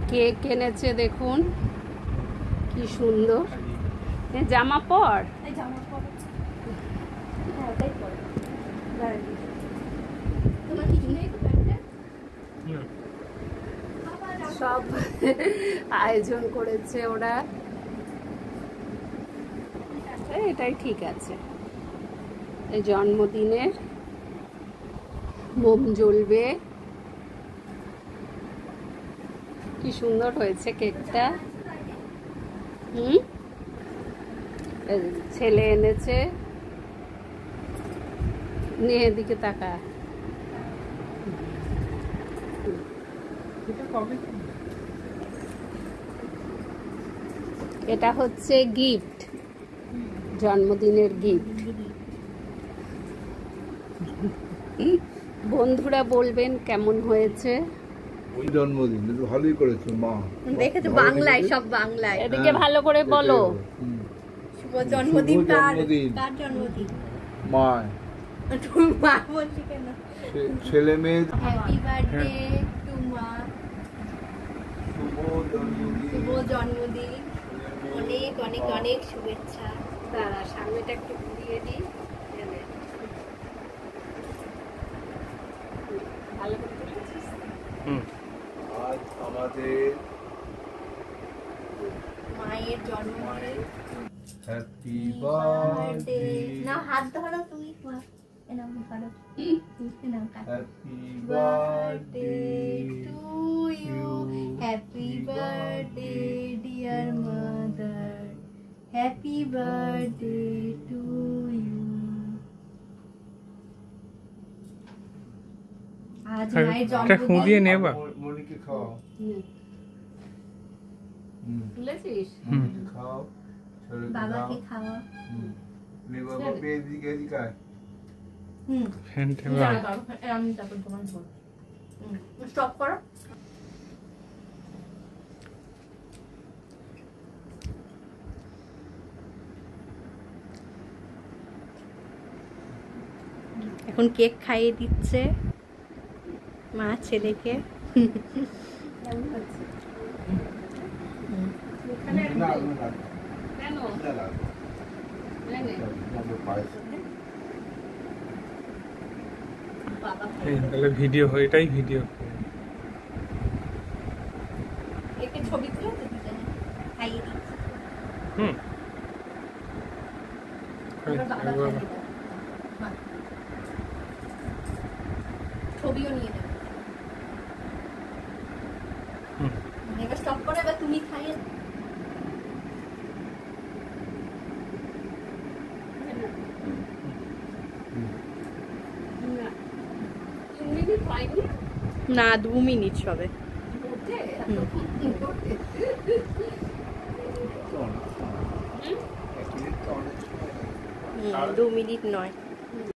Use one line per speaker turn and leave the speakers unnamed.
Cake এনেছে দেখুন, কি সুন্দর। জামা পর, সব আয়োজন করেছে ওরা, এটাই ঠিক আছে। এই জন্মদিনের মোম জ্বলবে, কি সুন্দর হয়েছে কেকটা। ছেলে এনেছে, নিয়ে এদিকে তাকা। এটা হচ্ছে গিফট, জন্মদিনের গিফট। বন্ধুরা বলবেন কেমন হয়েছে।
ওই জন্মদিন ভালোই করেছো মা,
দেখেছো বাংলায়, সব বাংলায়।
এদিকে ভালো করে বলো।
শুভ জন্মদিন। কার জন্মদিন?
মা।
তুমি মা বলছি কেন?
ছেলে মেয়ে।
হ্যাপি বার্থডে টু মা। শুভ জন্মদিন, অনেক অনেক অনেক শুভেচ্ছা।
দাঁড়া, সামনেটা একটু ঘুরিয়ে দিই। ভালো করে দেখেছিস?
আজ আমাদের
মায়ের জন্মদিন।
Happy birthday.
না, হাত ধরো তুমি। এনাম ধরো।
Happy
birthday to you. Happy birthday dear mother. Happy birthday to you. আজ মায়ের জন্মদিন।
দিয়ে নেবা
মনিকে খাও।
তুলেছিস?
মনিকে খাও, ছেলেকে দাও।
বাবাকে খাওয়া।
নে বাবা, এদিকে এদিকে আয়।
ফ্যানটা
আমি তারপর তোমার বল। স্টপ করো। এখন কেক খাইয়ে দিচ্ছে মা ছেলেকে।
না না
কেন?
না
তাহলে ভিডিও হয়, এটাই ভিডিও।
একে ছবি তুলে তো দুজনে খাইয়ে দিচ্ছে। এবার বাবা খাইয়ে দেবে। মা ছবিও নিয়ে নেবে। এবার স্টপ করে, এবার তুমি খাইয়ে। না, 2 মিনিট হবে। 2 মিনিট নয়।